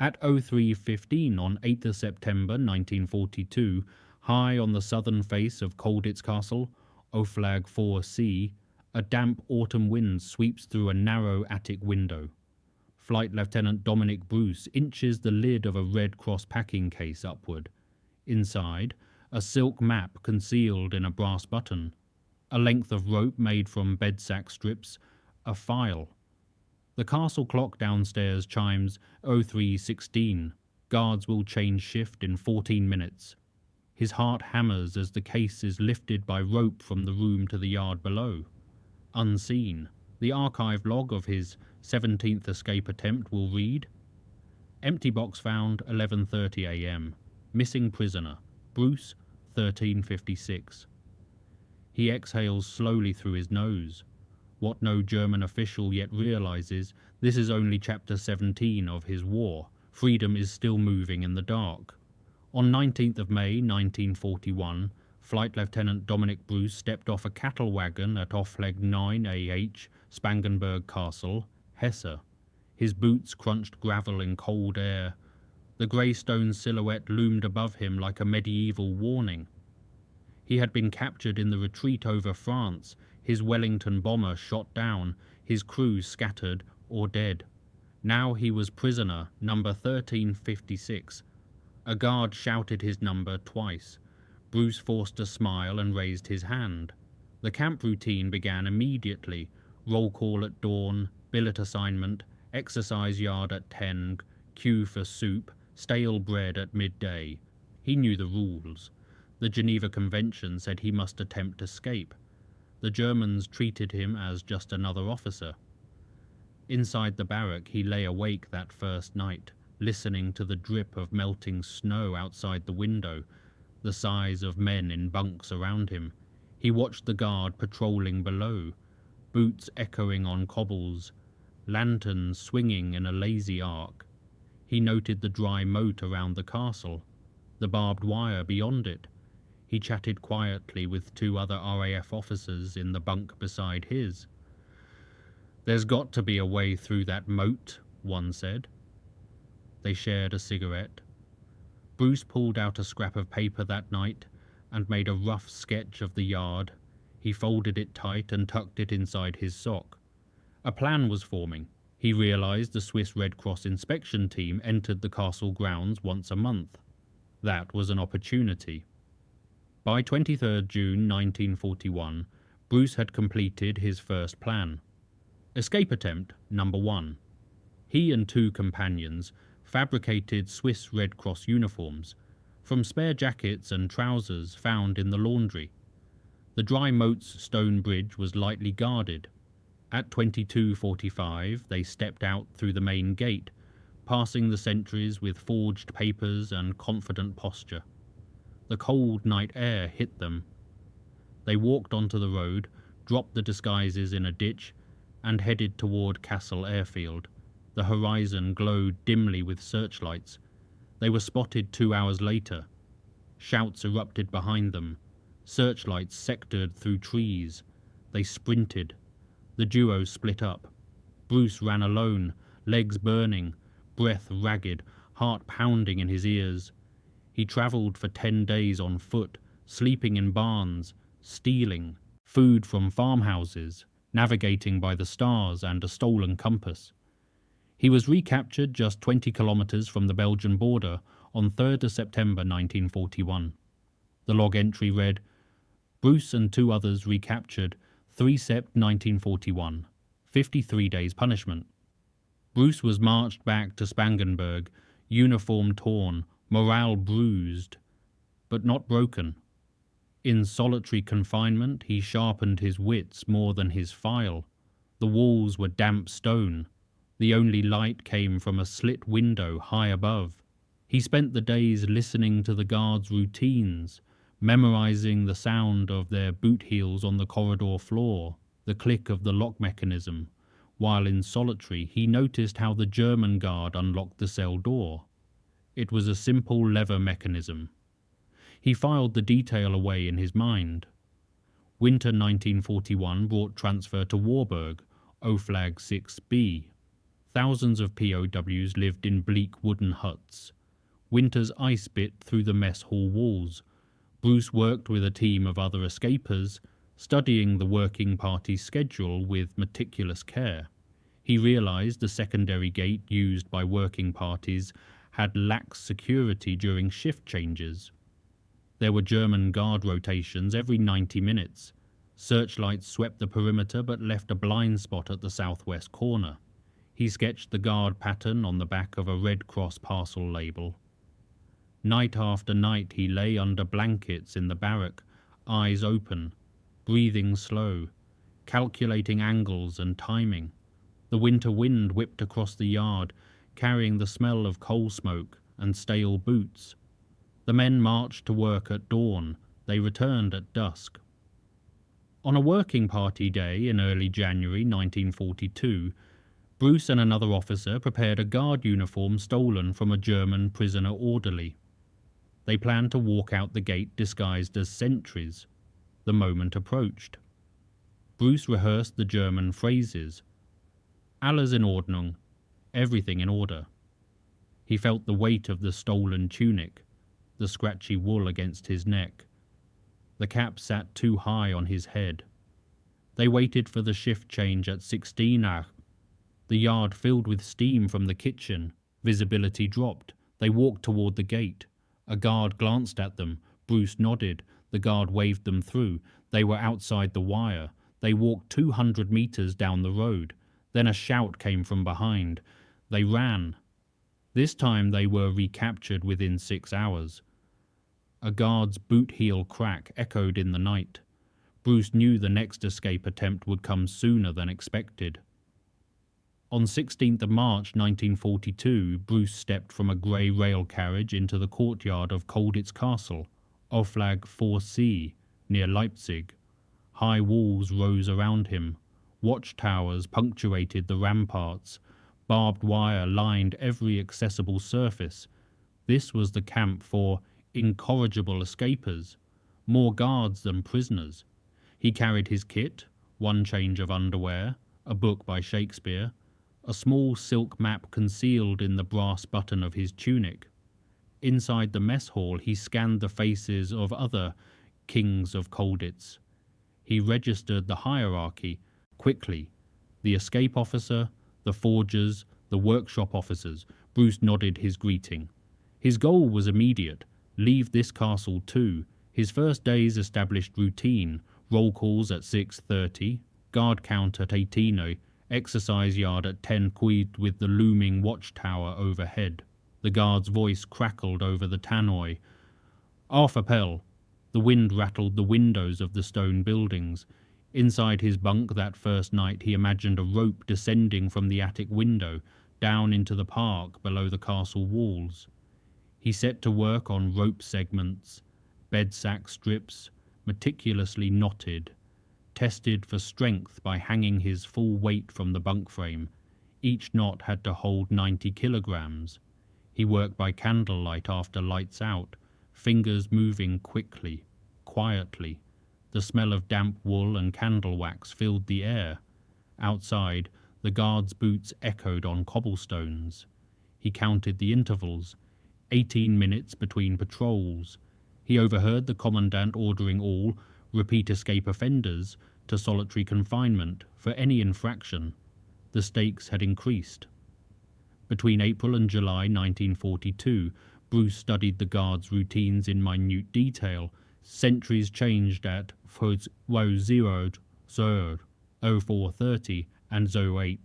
At 03:15 on 8th of September 1942, high on the southern face of Colditz Castle, Oflag 4C, a damp autumn wind sweeps through a narrow attic window. Flight Lieutenant Dominic Bruce inches the lid of a Red Cross packing case upward. Inside, a silk map concealed in a brass button, a length of rope made from bedsack strips, a file. The castle clock downstairs chimes 03:16. Guards will change shift in 14 minutes. His heart hammers as the case is lifted by rope from the room to the yard below. Unseen, the archive log of his 17th escape attempt will read: empty box found 11:30 a.m. Missing prisoner, Bruce, 1356. He exhales slowly through his nose. What no German official yet realizes, this is only chapter 17 of his war. Freedom is still moving in the dark. On 19th of May 1941, Flight Lieutenant Dominic Bruce stepped off a cattle wagon at Oflag 9 AH, Spangenberg Castle, Hesse. His boots crunched gravel in cold air. The grey stone silhouette loomed above him like a medieval warning. He had been captured in the retreat over France, his Wellington bomber shot down, his crew scattered or dead. Now he was prisoner, number 1356. A guard shouted his number twice. Bruce forced a smile and raised his hand. The camp routine began immediately. Roll call at dawn, billet assignment, exercise yard at 10, queue for soup, stale bread at midday. He knew the rules. The Geneva Convention said he must attempt escape. The Germans treated him as just another officer. Inside the barrack he lay awake that first night, listening to the drip of melting snow outside the window, the sighs of men in bunks around him. He watched the guard patrolling below, boots echoing on cobbles, lanterns swinging in a lazy arc. He noted the dry moat around the castle, the barbed wire beyond it. He chatted quietly with two other RAF officers in the bunk beside his. "There's got to be a way through that moat," one said. They shared a cigarette. Bruce pulled out a scrap of paper that night and made a rough sketch of the yard. He folded it tight and tucked it inside his sock. A plan was forming. He realized the Swiss Red Cross inspection team entered the castle grounds once a month. That was an opportunity. By 23rd June 1941, Bruce had completed his first plan. Escape attempt number 1. He and two companions fabricated Swiss Red Cross uniforms from spare jackets and trousers found in the laundry. The dry moat's stone bridge was lightly guarded. At 22:45 they stepped out through the main gate, passing the sentries with forged papers and confident posture. The cold night air hit them. They walked onto the road, dropped the disguises in a ditch, and headed toward Castle Airfield. The horizon glowed dimly with searchlights. They were spotted 2 hours later. Shouts erupted behind them. Searchlights sectored through trees. They sprinted. The duo split up. Bruce ran alone, legs burning, breath ragged, heart pounding in his ears. He travelled for 10 days on foot, sleeping in barns, stealing food from farmhouses, navigating by the stars and a stolen compass. He was recaptured just 20 kilometres from the Belgian border on 3rd of September 1941. The log entry read, "Bruce and two others recaptured 3 Sept 1941, 53 days punishment." Bruce was marched back to Spangenberg, uniform torn, morale bruised, but not broken. In solitary confinement, he sharpened his wits more than his file. The walls were damp stone. The only light came from a slit window high above. He spent the days listening to the guards' routines, memorizing the sound of their boot heels on the corridor floor, the click of the lock mechanism. While in solitary, he noticed how the German guard unlocked the cell door. It was a simple lever mechanism. He filed the detail away in his mind. Winter 1941 brought transfer to Warburg, Oflag 6B. Thousands of POWs lived in bleak wooden huts. Winter's ice bit through the mess hall walls. Bruce worked with a team of other escapers, studying the working party's schedule with meticulous care. He realized the secondary gate used by working parties had lax security during shift changes. There were German guard rotations every 90 minutes. Searchlights swept the perimeter but left a blind spot at the southwest corner. He sketched the guard pattern on the back of a Red Cross parcel label. Night after night he lay under blankets in the barrack, eyes open, breathing slow, calculating angles and timing. The winter wind whipped across the yard, carrying the smell of coal smoke and stale boots. The men marched to work at dawn. They returned at dusk. On a working party day in early January 1942, Bruce and another officer prepared a guard uniform stolen from a German prisoner orderly. They planned to walk out the gate disguised as sentries. The moment approached. Bruce rehearsed the German phrases. Alles in Ordnung, everything in order. He felt the weight of the stolen tunic, the scratchy wool against his neck. The cap sat too high on his head. They waited for the shift change at 16 The yard filled with steam from the kitchen. Visibility dropped. They walked toward the gate. A guard glanced at them. Bruce nodded. The guard waved them through. They were outside the wire. They walked 200 meters down the road. Then a shout came from behind. They ran. This time they were recaptured within 6 hours. A guard's boot heel crack echoed in the night. Bruce knew the next escape attempt would come sooner than expected. On 16th of March 1942, Bruce stepped from a grey rail carriage into the courtyard of Colditz Castle, Auflag 4C, near Leipzig. High walls rose around him. Watchtowers punctuated the ramparts. Barbed wire lined every accessible surface. This was the camp for incorrigible escapers, more guards than prisoners. He carried his kit, one change of underwear, a book by Shakespeare, a small silk map concealed in the brass button of his tunic. Inside the mess hall he scanned the faces of other kings of Colditz. He registered the hierarchy quickly. The escape officer, the forgers, the workshop officers. Bruce nodded his greeting. His goal was immediate. Leave this castle too. His first day's established routine. Roll calls at 6:30. Guard count at 18. Exercise yard at 10 quid with the looming watchtower overhead. The guard's voice crackled over the tannoy. Arfapel. The wind rattled the windows of the stone buildings. Inside his bunk that first night he imagined a rope descending from the attic window down into the park below the castle walls. He set to work on rope segments, bed sack strips, meticulously knotted, tested for strength by hanging his full weight from the bunk frame. Each knot had to hold 90 kilograms. He worked by candlelight after lights out, fingers moving quickly, quietly. The smell of damp wool and candle wax filled the air. Outside, the guards' boots echoed on cobblestones. He counted the intervals, 18 minutes between patrols. He overheard the commandant ordering all repeat escape offenders to solitary confinement for any infraction. The stakes had increased. Between April and July 1942, Bruce studied the guards' routines in minute detail. Sentries changed at 0:00, 04:30 and 08.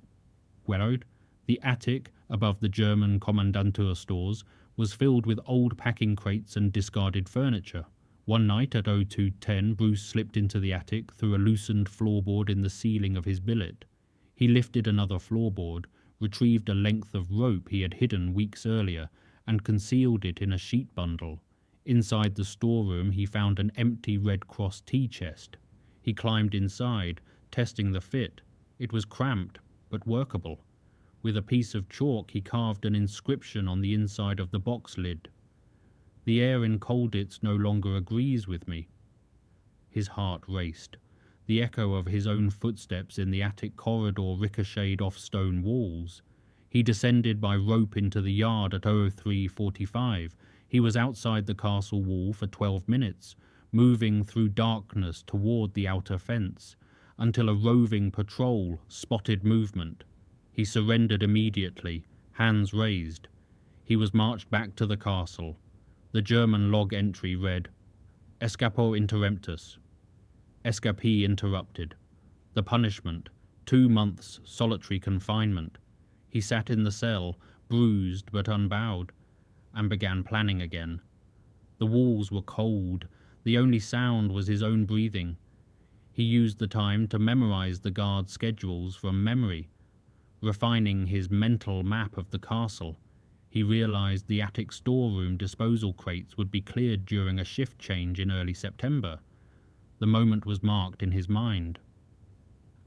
The attic above the German Kommandantur stores was filled with old packing crates and discarded furniture. One night at 02:10, Bruce slipped into the attic through a loosened floorboard in the ceiling of his billet. He lifted another floorboard, retrieved a length of rope he had hidden weeks earlier, and concealed it in a sheet bundle. Inside the storeroom he found an empty Red Cross tea chest. He climbed inside, testing the fit. It was cramped, but workable. With a piece of chalk he carved an inscription on the inside of the box lid. The air in Colditz no longer agrees with me. His heart raced. The echo of his own footsteps in the attic corridor ricocheted off stone walls. He descended by rope into the yard at 03:45. He was outside the castle wall for 12 minutes, moving through darkness toward the outer fence, until a roving patrol spotted movement. He surrendered immediately, hands raised. He was marched back to the castle. The German log entry read, Escapo interruptus. Escapee interrupted. The punishment, 2 months solitary confinement. He sat in the cell, bruised but unbowed, and began planning again. The walls were cold. The only sound was his own breathing. He used the time to memorize the guard schedules from memory. Refining his mental map of the castle, he realized the attic storeroom disposal crates would be cleared during a shift change in early September. The moment was marked in his mind.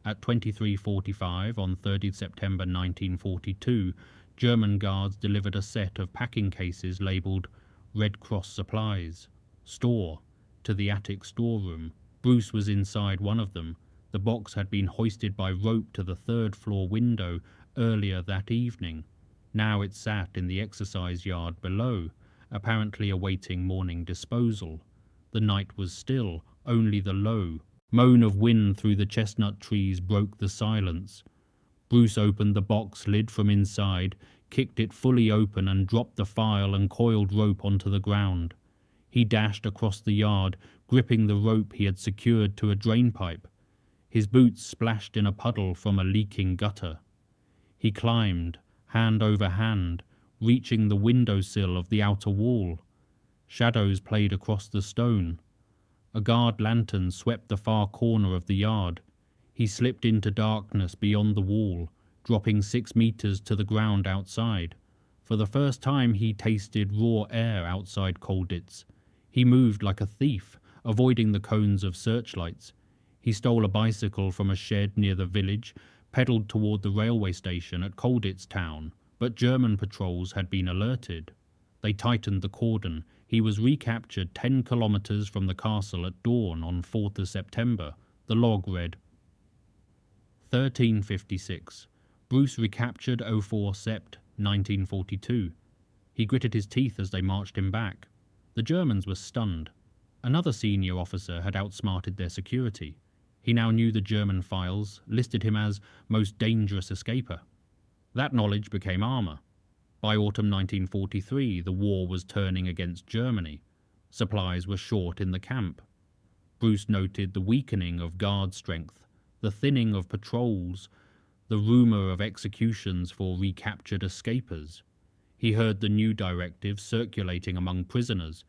At 23:45 on 30 September 1942, German guards delivered a set of packing cases labelled Red Cross Supplies, Store, to the attic storeroom. Bruce was inside one of them. The box had been hoisted by rope to the third-floor window earlier that evening. Now it sat in the exercise yard below, apparently awaiting morning disposal. The night was still, only the low moan of wind through the chestnut trees broke the silence. Bruce opened the box lid from inside, kicked it fully open and dropped the file and coiled rope onto the ground. He dashed across the yard, gripping the rope he had secured to a drain pipe. His boots splashed in a puddle from a leaking gutter. He climbed, hand over hand, reaching the windowsill of the outer wall. Shadows played across the stone. A guard lantern swept the far corner of the yard. He slipped into darkness beyond the wall, dropping 6 meters to the ground outside. For the first time he tasted raw air outside Colditz. He moved like a thief, avoiding the cones of searchlights. He stole a bicycle from a shed near the village, pedaled toward the railway station at Colditz town, but German patrols had been alerted. They tightened the cordon. He was recaptured 10 kilometers from the castle at dawn on 4th of September. The log read, 13:56. Bruce recaptured 04 Sept. 1942. He gritted his teeth as they marched him back. The Germans were stunned. Another senior officer had outsmarted their security. He now knew the German files, listed him as most dangerous escaper. That knowledge became armor. By autumn 1943, the war was turning against Germany. Supplies were short in the camp. Bruce noted the weakening of guard strength, the thinning of patrols, the rumor of executions for recaptured escapers. He heard the new directive circulating among prisoners.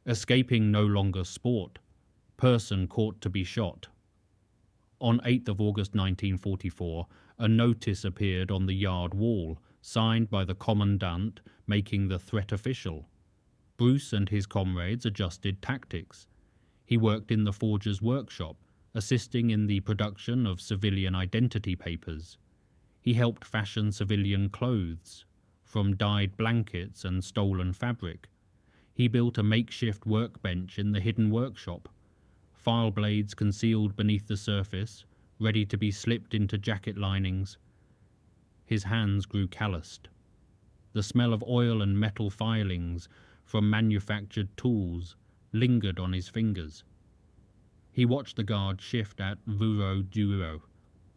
Escaping no longer sport. Person caught to be shot. On 8th of August 1944, a notice appeared on the yard wall, signed by the commandant, making the threat official. Bruce and his comrades adjusted tactics. He worked in the forger's workshop, assisting in the production of civilian identity papers. He helped fashion civilian clothes, from dyed blankets and stolen fabric. He built a makeshift workbench in the hidden workshop, file blades concealed beneath the surface, ready to be slipped into jacket linings. His hands grew calloused. The smell of oil and metal filings from manufactured tools lingered on his fingers. He watched the guard shift at Vuro Duro,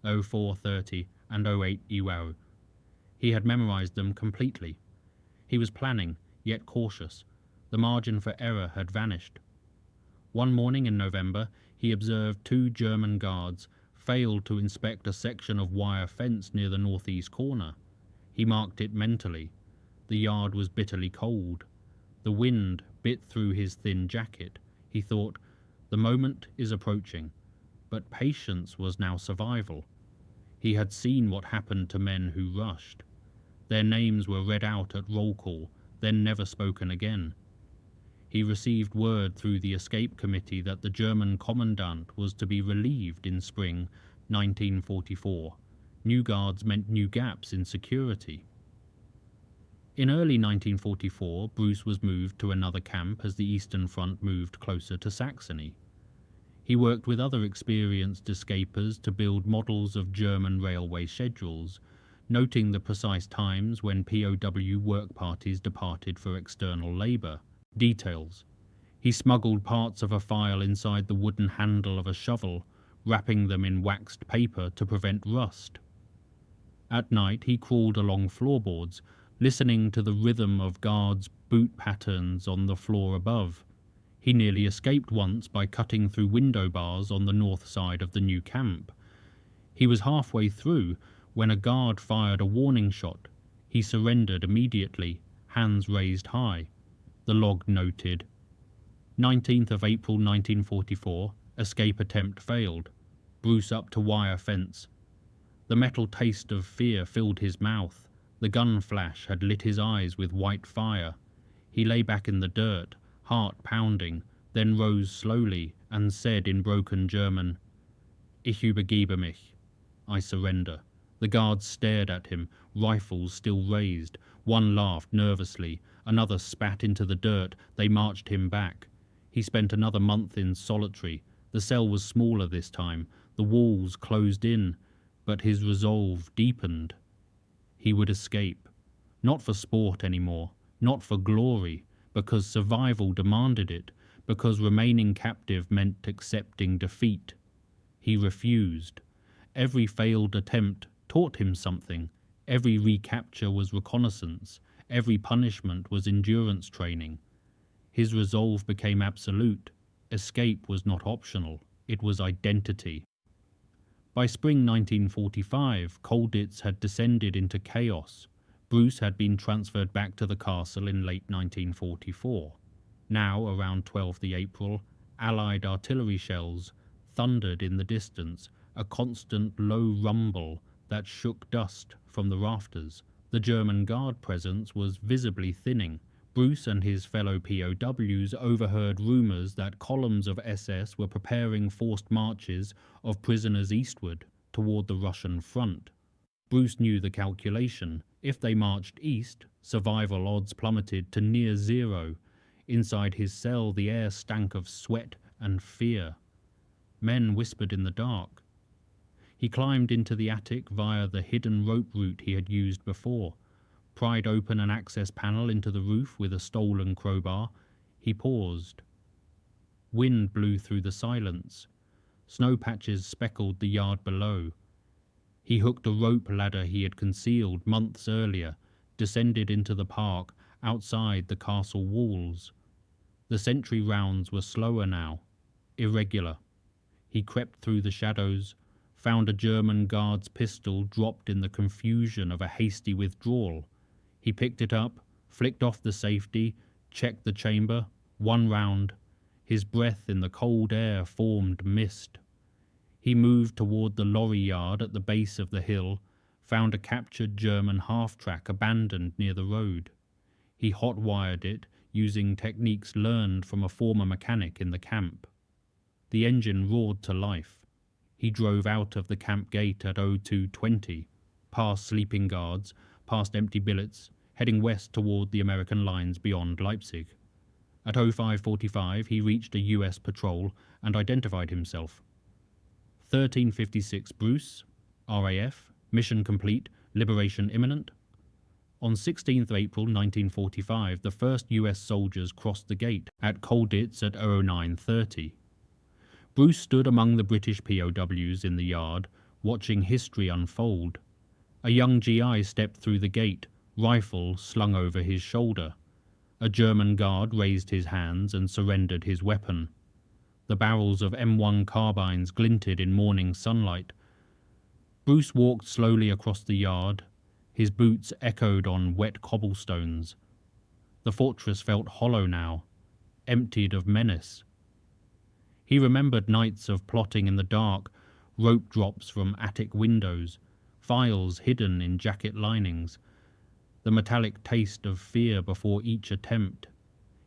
0430 and 08 Iwao. He had memorized them completely. He was planning, yet cautious. The margin for error had vanished. One morning in November, he observed 2 German guards failed to inspect a section of wire fence near the northeast corner. He marked it mentally. The yard was bitterly cold. The wind bit through his thin jacket. He thought, the moment is approaching. But patience was now survival. He had seen what happened to men who rushed. Their names were read out at roll call, then never spoken again. He received word through the escape committee that the German commandant was to be relieved in spring 1944. New guards meant new gaps in security. In early 1944, Bruce was moved to another camp as the Eastern Front moved closer to Saxony. He worked with other experienced escapers to build models of German railway schedules, noting the precise times when POW work parties departed for external labour. Details. He smuggled parts of a file inside the wooden handle of a shovel, wrapping them in waxed paper to prevent rust. At night he crawled along floorboards, listening to the rhythm of guards' boot patterns on the floor above. He nearly escaped once by cutting through window bars on the north side of the new camp. He was halfway through when a guard fired a warning shot. He surrendered immediately, hands raised high. The log noted, 19th of April 1944, escape attempt failed. Bruce up to wire fence. The metal taste of fear filled his mouth. The gun flash had lit his eyes with white fire. He lay back in the dirt, heart pounding, then rose slowly and said in broken German, Ich übergebe mich. I surrender. The guards stared at him, rifles still raised. One laughed nervously, another spat into the dirt. They marched him back. He spent another month in solitary. The cell was smaller this time. The walls closed in, but his resolve deepened. He would escape. Not for sport anymore, not for glory, because survival demanded it, because remaining captive meant accepting defeat. He refused. Every failed attempt taught him something. Every recapture was reconnaissance. Every punishment was endurance training. His resolve became absolute. Escape was not optional. It was identity. By spring 1945, Colditz had descended into chaos. Bruce had been transferred back to the castle in late 1944. Now, around 12th April, Allied artillery shells thundered in the distance, a constant low rumble that shook dust from the rafters. The German guard presence was visibly thinning. Bruce and his fellow POWs overheard rumours that columns of SS were preparing forced marches of prisoners eastward toward the Russian front. Bruce knew the calculation. If they marched east, survival odds plummeted to near zero. Inside his cell, the air stank of sweat and fear. Men whispered in the dark. He climbed into the attic via the hidden rope route he had used before. Pried open an access panel into the roof with a stolen crowbar. He paused. Wind blew through the silence. Snow patches speckled the yard below. He hooked a rope ladder he had concealed months earlier, descended into the park outside the castle walls. The sentry rounds were slower now, irregular. He crept through the shadows, found a German guard's pistol dropped in the confusion of a hasty withdrawal. He picked it up, flicked off the safety, checked the chamber, one round. His breath in the cold air formed mist. He moved toward the lorry yard at the base of the hill, found a captured German half-track abandoned near the road. He hot-wired it using techniques learned from a former mechanic in the camp. The engine roared to life. He drove out of the camp gate at 02:20, past sleeping guards, past empty billets, heading west toward the American lines beyond Leipzig. At 05:45 he reached a US patrol and identified himself. 1356 Bruce, RAF, mission complete, liberation imminent. On 16th April 1945, the first US soldiers crossed the gate at Colditz at 09:30. Bruce stood among the British POWs in the yard, watching history unfold. A young GI stepped through the gate, rifle slung over his shoulder. A German guard raised his hands and surrendered his weapon. The barrels of M1 carbines glinted in morning sunlight. Bruce walked slowly across the yard. His boots echoed on wet cobblestones. The fortress felt hollow now, emptied of menace. He remembered nights of plotting in the dark, rope drops from attic windows, files hidden in jacket linings, the metallic taste of fear before each attempt.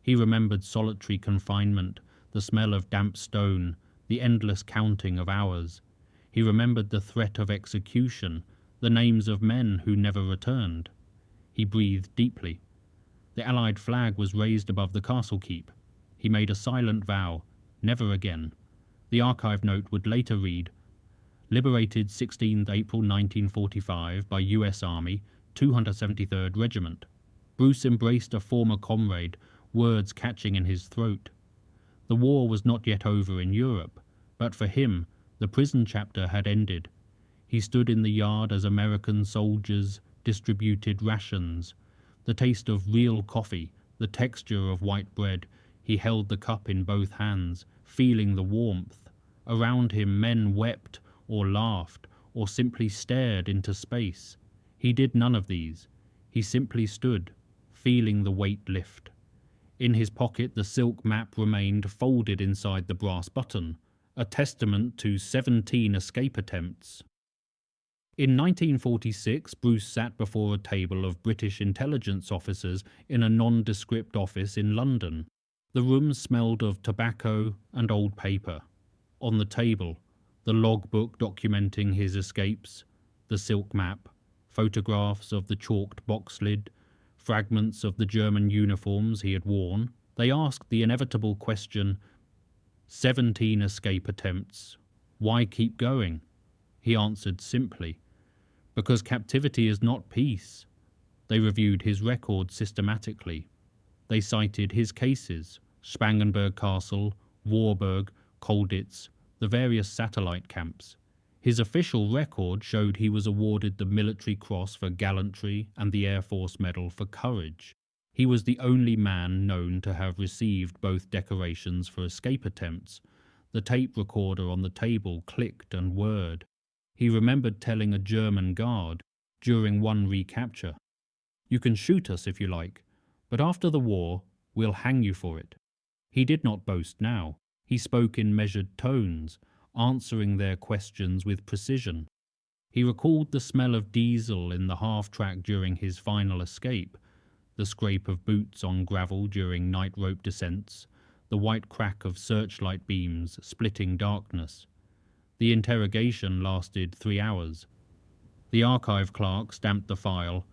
He remembered solitary confinement, the smell of damp stone, the endless counting of hours. He remembered the threat of execution, the names of men who never returned. He breathed deeply. The Allied flag was raised above the castle keep. He made a silent vow, never again. The archive note would later read, liberated 16th April 1945 by US Army, 273rd Regiment. Bruce embraced a former comrade, words catching in his throat. The war was not yet over in Europe, but for him, the prison chapter had ended. He stood in the yard as American soldiers distributed rations. The taste of real coffee, the texture of white bread. He held the cup in both hands, feeling the warmth. Around him men wept or laughed or simply stared into space. He did none of these. He simply stood, feeling the weight lift. In his pocket the silk map remained folded inside the brass button, a testament to 17 escape attempts. In 1946, Bruce sat before a table of British intelligence officers in a nondescript office in London. The room smelled of tobacco and old paper. On the table, the logbook documenting his escapes, the silk map, photographs of the chalked box lid, fragments of the German uniforms he had worn. They asked the inevitable question, 17 escape attempts. Why keep going? He answered simply, because captivity is not peace. They reviewed his record systematically. They cited his cases, Spangenberg Castle, Warburg, Colditz, the various satellite camps. His official record showed he was awarded the Military Cross for gallantry and the Air Force Medal for courage. He was the only man known to have received both decorations for escape attempts. The tape recorder on the table clicked and whirred. He remembered telling a German guard during one recapture, "You can shoot us if you like, but after the war, we'll hang you for it." He did not boast now. He spoke in measured tones, answering their questions with precision. He recalled the smell of diesel in the half-track during his final escape, the scrape of boots on gravel during night rope descents, the white crack of searchlight beams splitting darkness. The interrogation lasted 3 hours. The archive clerk stamped the file.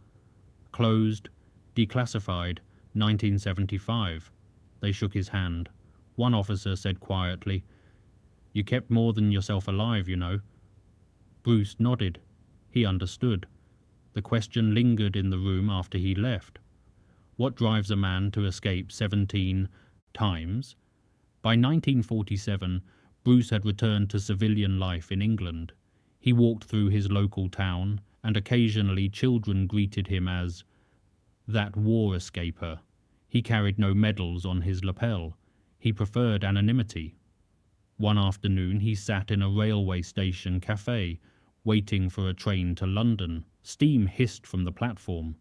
Closed, declassified, 1975. They shook his hand. One officer said quietly, "You kept more than yourself alive, you know." Bruce nodded. He understood. The question lingered in the room after he left. What drives a man to escape 17 times? By 1947, Bruce had returned to civilian life in England. He walked through his local town, and occasionally children greeted him as that war escaper. He carried no medals on his lapel. He preferred anonymity. One afternoon he sat in a railway station cafe, waiting for a train to London. Steam hissed from the platform.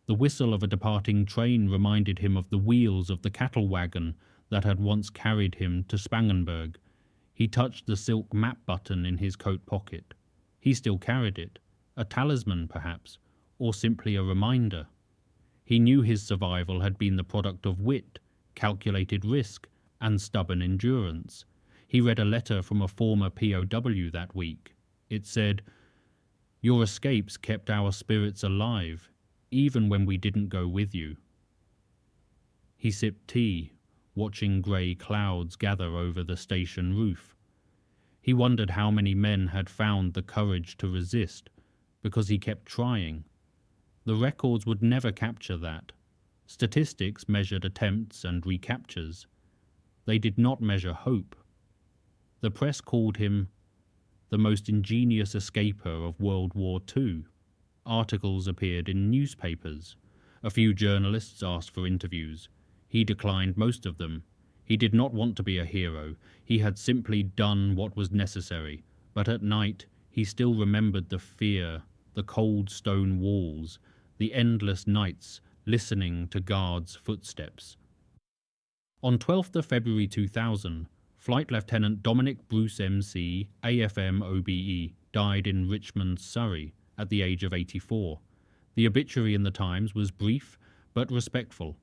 The whistle of a departing train reminded him of the wheels of the cattle wagon that had once carried him to Spangenberg. He touched the silk map button in his coat pocket. He still carried it, a talisman perhaps, or simply a reminder. He knew his survival had been the product of wit, calculated risk, and stubborn endurance. He read a letter from a former POW that week. It said, "Your escapes kept our spirits alive, even when we didn't go with you." He sipped tea, watching grey clouds gather over the station roof. He wondered how many men had found the courage to resist, because he kept trying. The records would never capture that. Statistics measured attempts and recaptures. They did not measure hope. The press called him the most ingenious escaper of World War II. Articles appeared in newspapers. A few journalists asked for interviews. He declined most of them. He did not want to be a hero. He had simply done what was necessary. But at night, he still remembered the fear, the cold stone walls, the endless nights listening to guards' footsteps. On 12th of February 2000, Flight Lieutenant Dominic Bruce MC, AFM OBE, died in Richmond, Surrey, at the age of 84. The obituary in the Times was brief but respectful.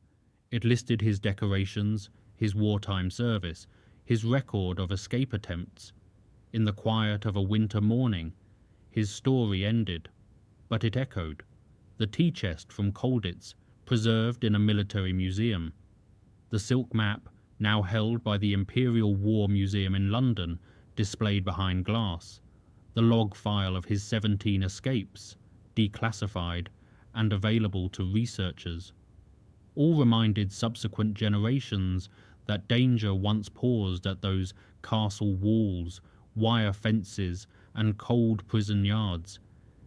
It listed his decorations, his wartime service, his record of escape attempts. In the quiet of a winter morning, his story ended, but it echoed. The tea chest from Colditz, preserved in a military museum. The silk map, now held by the Imperial War Museum in London, displayed behind glass. the log file of his 17 escapes, declassified and available to researchers. All reminded subsequent generations that danger once paused at those castle walls, wire fences, and cold prison yards.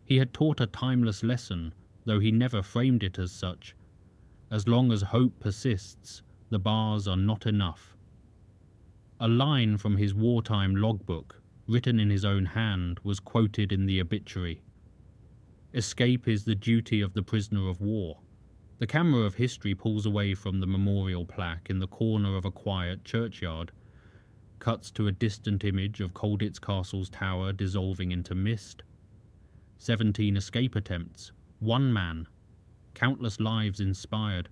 He had taught a timeless lesson, though he never framed it as such. As long as hope persists, the bars are not enough. A line from his wartime logbook, written in his own hand, was quoted in the obituary. Escape is the duty of the prisoner of war. The camera of history pulls away from the memorial plaque in the corner of a quiet churchyard, cuts to a distant image of Colditz Castle's tower dissolving into mist. 17 escape attempts, one man, countless lives inspired.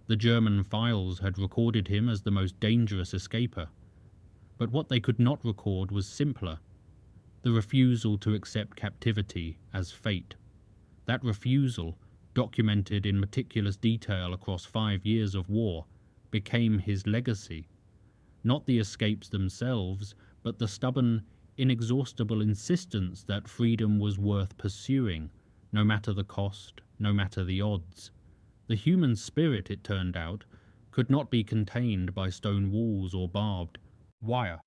The German files had recorded him as the most dangerous escaper. But what they could not record was simpler: the refusal to accept captivity as fate. That refusal, documented in meticulous detail across 5 years of war, became his legacy. Not the escapes themselves, but the stubborn, inexhaustible insistence that freedom was worth pursuing, no matter the cost, no matter the odds. The human spirit, it turned out, could not be contained by stone walls or barbed wire.